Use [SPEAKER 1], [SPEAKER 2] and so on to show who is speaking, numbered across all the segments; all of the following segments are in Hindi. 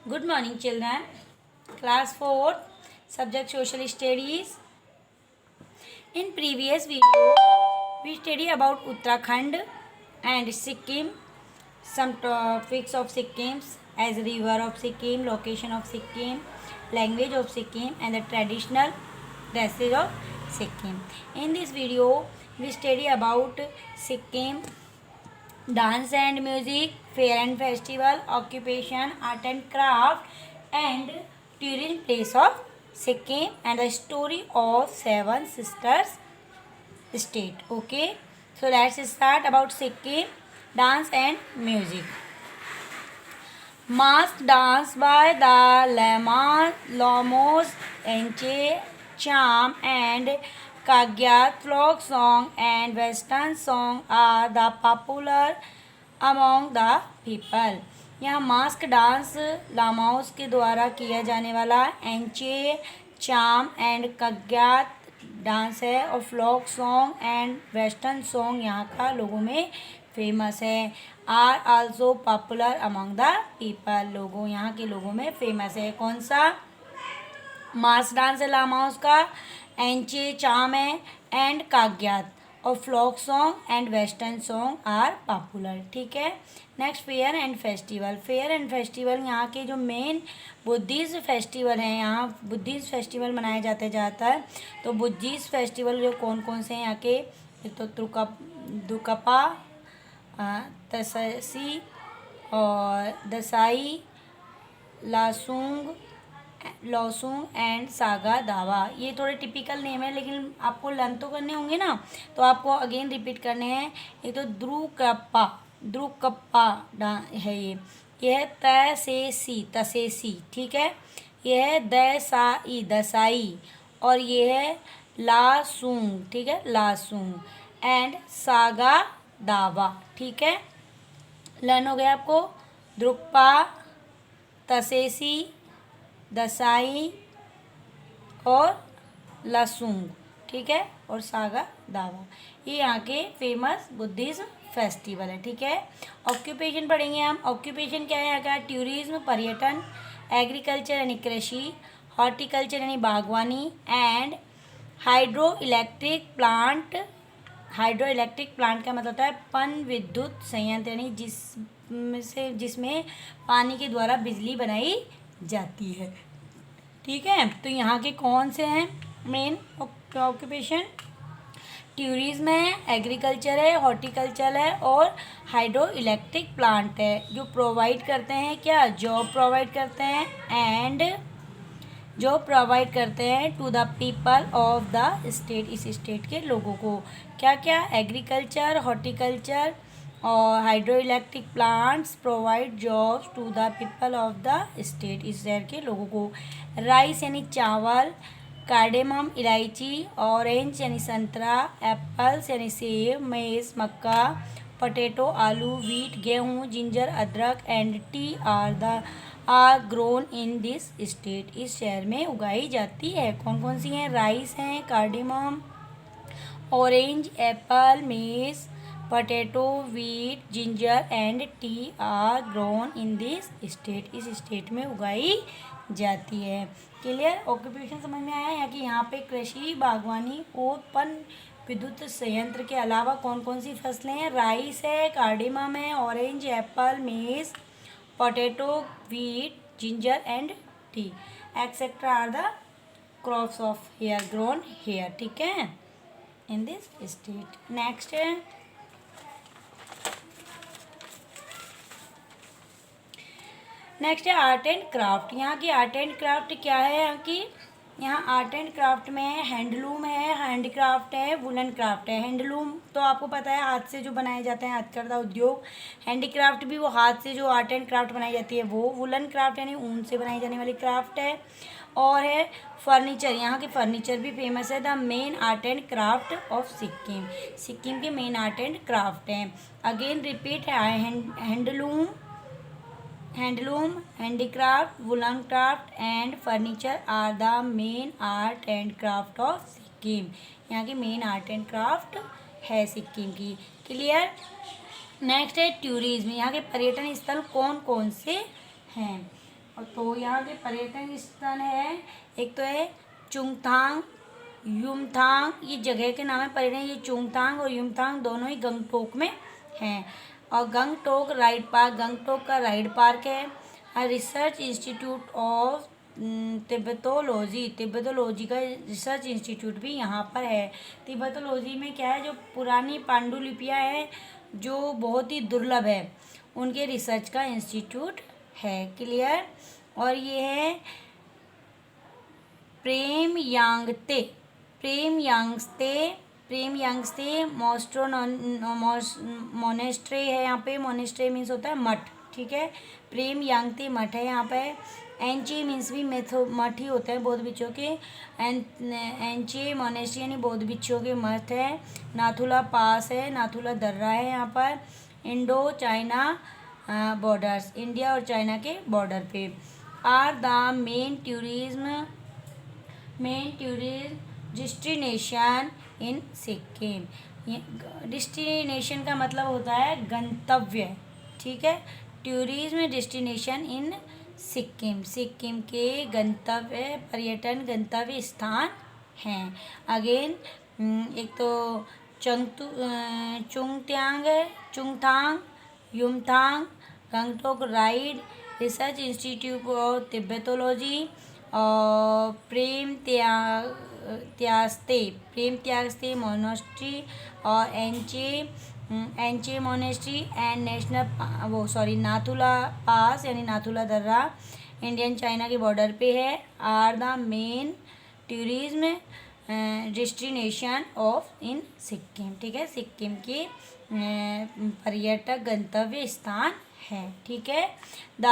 [SPEAKER 1] Good morning, children. Class 4, subject Social Studies. In previous video, we study about Uttarakhand and Sikkim, some topics of Sikkim as river of Sikkim, location of Sikkim, language of Sikkim, and the traditional dresses of Sikkim. In this video, we study about Sikkim, dance and music, fair and festival, occupation, art and craft, and tourism place of Sikkim, and the story of Seven Sisters state. Okay, so let's start about Sikkim, dance and music. Mask dance by the Lamos, Enche, Cham, and Kagyat. Folk song and western song are the popular among the people. यहाँ मास्क डांस लामाउस के द्वारा किया जाने वाला एंचे, चाम एंड कग्यात डांस है और folk song and western song यहाँ का लोगों में फेमस है. Are also popular among the people. लोगों यहाँ के लोगों में फेमस है. कौन सा मास डांस है लामाउस का, एंचे चाम है एंड काग्यात, और folk song and western song are popular. ठीक है. Next fair and festival. Fair and festival यहाँ के जो मेन बुद्धिस्ट फेस्टिवल हैं, यहाँ बुद्धिस्ट फेस्टिवल मनाया जाता है. तो बुद्धिस्ट फेस्टिवल जो कौन कौन से हैं यहाँ के, तो दुकपा, तससी और दसाई, लॉसुंग एंड सागा दावा. ये थोड़े टिपिकल नेम है लेकिन आपको लर्न तो करने होंगे ना, तो आपको अगेन रिपीट करने हैं. ये तो ध्रुकप्पा है. ये है तसेसी. ठीक है. ये है दसाई और ये है लासुंग. ठीक है, लासुंग एंड सागा दावा. ठीक है, लर्न हो गया आपको. द्रुकपा, तसेसी, दसाई और लसुंग. ठीक है, और सागा दावा. ये यहाँ के फेमस बुद्धिज्म फेस्टिवल है. ठीक है. ऑक्यूपेशन पढ़ेंगे हम. ऑक्यूपेशन क्या है यहाँ का, टूरिज्म पर्यटन, एग्रीकल्चर यानी कृषि, हॉर्टिकल्चर यानी बागवानी, and hydro electric plant. Hydro electric plant का मतलब होता है पन विद्युत संयंत्र, यानी जिसमें पानी के द्वारा बिजली बनाई जाती है. ठीक है. तो यहाँ के कौन से हैं मेन ऑक्यूपेशन, टूरिज्म है, एग्रीकल्चर है, हॉर्टिकल्चर है और हाइड्रो इलेक्ट्रिक प्लांट है, जो प्रोवाइड करते हैं क्या, जॉब प्रोवाइड करते हैं एंड जॉब प्रोवाइड करते हैं to the people of the state. इस स्टेट के लोगों को क्या क्या, एग्रीकल्चर, हॉर्टिकल्चर और hydro electric plants provide jobs to the people of the state. इस शहर के लोगों को. राइस यानी चावल, कार्डेमम इलायची, ऑरेंज यानी संतरा, एप्पल्स यानी सेब, मेज मक्का, पोटैटो आलू, व्हीट गेहूँ, जिंजर अदरक and T R grown in this state. इस शहर में उगाई जाती है. कौन कौन सी हैं, राइस हैं, cardamom, orange, apple, maize, potato, wheat, ginger and T R grown in this state. इस स्टेट में उगाई जाती है. क्लियर. ऑक्यूपेशन समझ में आया. यहाँ पे कृषि, बागवानी और पन विद्युत संयंत्र के अलावा कौन कौन सी फसलें हैं, राइस है, कार्डेमम है, orange, apple, maize, potato, wheat, ginger and tea etcetera are the crops of here grown here. ठीक है, इन दिस स्टेट. नेक्स्ट है आर्ट एंड क्राफ्ट. यहाँ की आर्ट एंड क्राफ्ट क्या है, यहाँ आर्ट एंड क्राफ्ट में हैंडलूम है, हैंडक्राफ्ट है, वुलन क्राफ्ट है. हैंडलूम तो आपको पता है हाथ से जो बनाए जाते हैं, हथकरघा उद्योग. हैंडीक्राफ्ट भी वो हाथ से जो आर्ट एंड क्राफ्ट बनाई जाती है वो. वुलन क्राफ्ट यानी ऊन से बनाई जाने वाली क्राफ्ट है. और है फर्नीचर. यहाँ के फर्नीचर भी फेमस है. The main art and craft of Sikkim. Sikkim के मेन आर्ट एंड क्राफ्ट हैं. अगेन रिपीट है. Handloom, handicraft, woollen craft and furniture are the main art and craft of Sikkim. यहाँ की मेन आर्ट एंड क्राफ्ट है सिक्किम की. क्लियर. नेक्स्ट है टूरिज्म. यहाँ के पर्यटन स्थल कौन कौन से हैं, और तो यहाँ के पर्यटन स्थल है, एक तो है चुंगथांग, युमथांग, ये जगह के नाम है पर्यटन। ये चुंगथांग और युमथांग दोनों ही गंगटोक में हैं। और गंगटोक राइड पार्क, गंगटोक का राइड पार्क है। रिसर्च इंस्टीट्यूट ऑफ तिब्बतोलॉजी, तिब्बतोलॉजी का रिसर्च इंस्टीट्यूट भी यहाँ पर है। तिब्बतोलॉजी में क्या है, जो पुरानी पांडुलिपियाँ हैं जो बहुत ही दुर्लभ है, उनके रिसर्च का इंस्टीट्यूट है। क्लियर। और ये है प्रेम यांगते, प्रेम यांगते, प्रेम यांगते मोनेस्ट्री है यहाँ पे। मोनेस्ट्री मीन्स होता है मठ, ठीक है। प्रेम यांगते मठ है यहाँ पे। एंचे मीन्स भी मठ ही होते हैं बौद्ध भिक्षुओं के। एंचे मोनेस्ट्री यानी बौद्ध भिक्षुओं के मठ है। नाथुला पास है, नाथुला दर्रा है यहाँ पर। इंडो चाइना बॉर्डर्स, इंडिया और चाइना के बॉर्डर पे। Are the main tourism destination in Sikkim. Destination का मतलब होता है गंतव्य, ठीक है। Tourism destination in Sikkim, Sikkim के गंतव्य पर्यटन गंतव्य स्थान हैं। अगेन एक तो Chungthang, Yumthang, Gangtok ridge, research institute of Tibetology, और प्रेम त्यागस्ते मोनेस्ट्री, और Enchey monastery and national Nathula pass यानी नाथुला दर्रा इंडियन चाइना के बॉर्डर पे है। Are the main tourism destination of in Sikkim, ठीक है। सिक्किम के पर्यटक गंतव्य स्थान है, ठीक है। The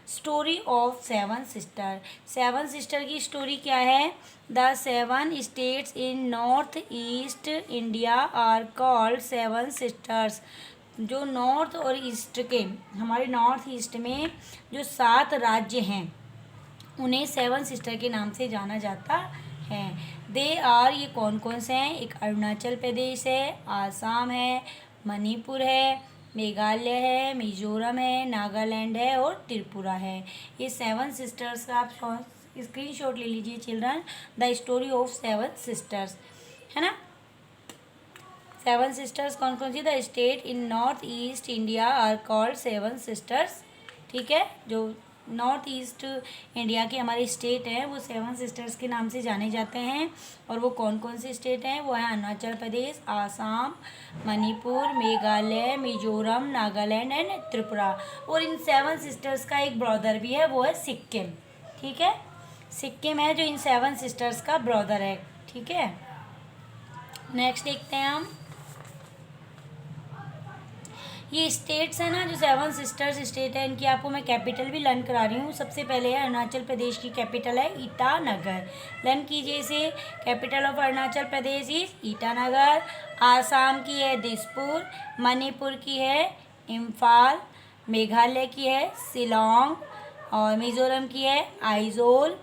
[SPEAKER 1] story of seven sister, seven sister की स्टोरी क्या है। The seven states in North East India are called seven sisters. जो नॉर्थ और ईस्ट के, हमारे नॉर्थ ईस्ट में जो 7 राज्य हैं उन्हें सेवन सिस्टर के नाम से जाना जाता है। दे आर, ये कौन कौन से हैं। एक अरुणाचल प्रदेश है, आसाम है, मणिपुर है, मेघालय है, मिजोरम है, नागालैंड है और त्रिपुरा है। ये सेवन सिस्टर्स का आप स्क्रीनशॉट ले लीजिए children. The story of Seven Sisters, है ना। सेवन सिस्टर्स कौन कौन सी। The state in North East India are called seven Sisters, ठीक है। जो नॉर्थ ईस्ट इंडिया के हमारे स्टेट हैं वो सेवन सिस्टर्स के नाम से जाने जाते हैं। और वो कौन कौन से स्टेट हैं, वो है अरुणाचल प्रदेश, आसाम, मणिपुर, मेघालय, मिजोरम, नागालैंड एंड त्रिपुरा। और इन सेवन सिस्टर्स का एक ब्रदर भी है, वो है सिक्किम, ठीक है। सिक्किम है जो इन सेवन सिस्टर्स का ब्रदर है, ठीक है। नेक्स्ट देखते हैं हम। ये स्टेट्स है ना जो सेवन सिस्टर्स स्टेट है, इनकी आपको मैं कैपिटल भी लर्न करा रही हूँ। सबसे पहले है अरुणाचल प्रदेश की कैपिटल है ईटानगर, लर्न कीजिए इसे। Capital of Arunachal Pradesh is Itanagar. Assam की है दिसपुर, मणिपुर की है इम्फाल, मेघालय की है शिलोंग, और मिजोरम की है आइजोल,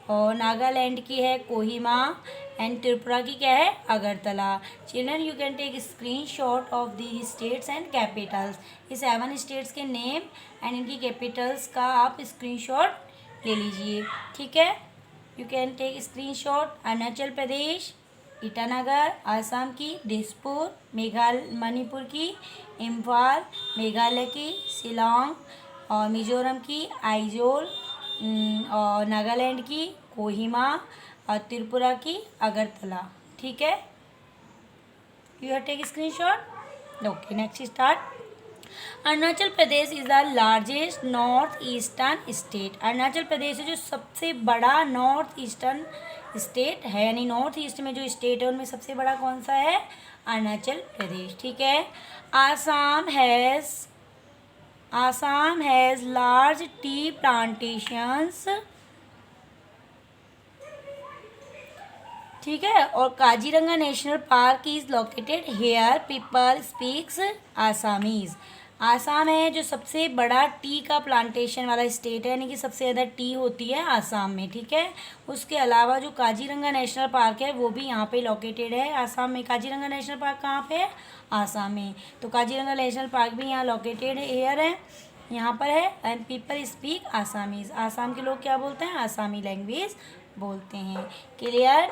[SPEAKER 1] और नागालैंड की है कोहिमा, एंड त्रिपुरा की क्या है Agartala. Children you can take screenshot of the states and capitals. ये 7 स्टेट्स के नेम एंड इनकी कैपिटल्स का आप स्क्रीनशॉट ले लीजिए, ठीक है। You can take screenshot. Arunachal Pradesh Itanagar, Assam की दिसपुर, मणिपुर की इम्फाल, मेघालय की शिलोंग, और मिजोरम की आइजोल, और नागालैंड की कोहिमा, और त्रिपुरा की अगरतला, ठीक है। You have take screenshot. Okay, next start. Arunachal Pradesh is the largest North Eastern state. Arunachal Pradesh है जो सबसे बड़ा नॉर्थ ईस्टर्न स्टेट है, यानी नॉर्थ ईस्ट में जो स्टेट है उनमें सबसे बड़ा कौन सा है, अरुणाचल प्रदेश, ठीक है। Assam has large tea plantations, ठीक है। और Kaziranga national park is located here, people speaks Assamese. Assam है जो सबसे बड़ा टी का प्लांटेशन वाला स्टेट है, यानी कि सबसे ज़्यादा टी होती है आसाम में, ठीक है। उसके अलावा जो काजीरंगा नेशनल पार्क है वो भी यहाँ पे लोकेटेड है आसाम में। काजीरंगा नेशनल पार्क कहाँ पे है, आसाम में। तो काजीरंगा नेशनल पार्क भी यहाँ लोकेटेड है, हेयर है। यहाँ पर है and people speak Assamese. Assam के लोग क्या बोलते हैं? आसामी लैंग्वेज बोलते हैं। Clear?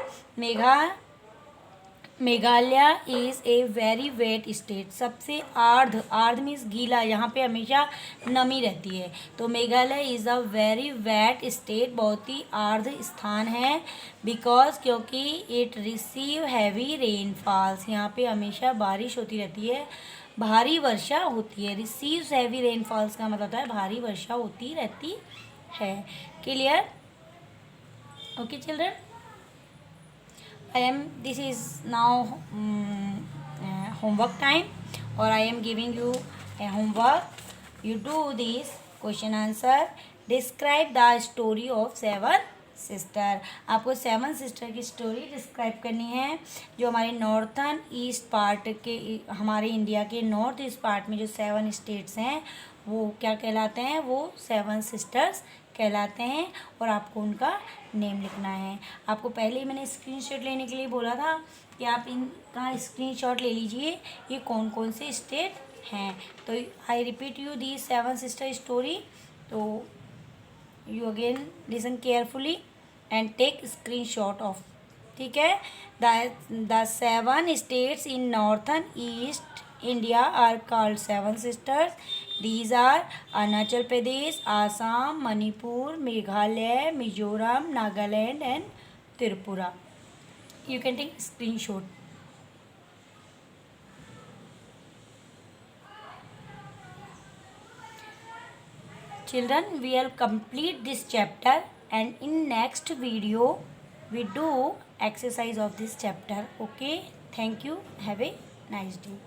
[SPEAKER 1] Meghalaya is a very wet state. सबसे आर्द्र, आर्द्र मीन्स गीला, यहाँ पे हमेशा नमी रहती है, तो Meghalaya is a very wet state, बहुत ही आर्द्र स्थान है। बिकॉज क्योंकि इट रिसीव हैवी रेनफॉल्स, यहाँ पे हमेशा बारिश होती रहती है, भारी वर्षा होती है। रिसीव्स हैवी रेनफॉल्स का मतलब होता है भारी वर्षा होती रहती है। Clear? Okay children, this is now homework time, or I am giving you a homework. You do this question answer. Describe the story of seven sister. आपको सेवन सिस्टर की स्टोरी डिस्क्राइब करनी है। जो हमारे नॉर्थन ईस्ट पार्ट के, हमारे इंडिया के नॉर्थ ईस्ट पार्ट में जो सेवन स्टेट्स हैं वो क्या कहलाते हैं? वो सेवन सिस्टर्स कहलाते हैं, और आपको उनका नेम लिखना है। आपको पहले ही मैंने स्क्रीनशॉट लेने के लिए बोला था कि आप इनका स्क्रीनशॉट ले लीजिए, ये कौन कौन से स्टेट हैं। तो I repeat you the seven sister story, तो you again listen carefully and take screenshot of. ठीक है? The seven states in northern east India are called seven sisters. These are Arunachal Pradesh, Assam, Manipur, Meghalaya, Mizoram, Nagaland and Tripura. You can take screenshot. Children, we will complete this chapter, and in next video we do exercise of this chapter. Okay, thank you. Have a nice day.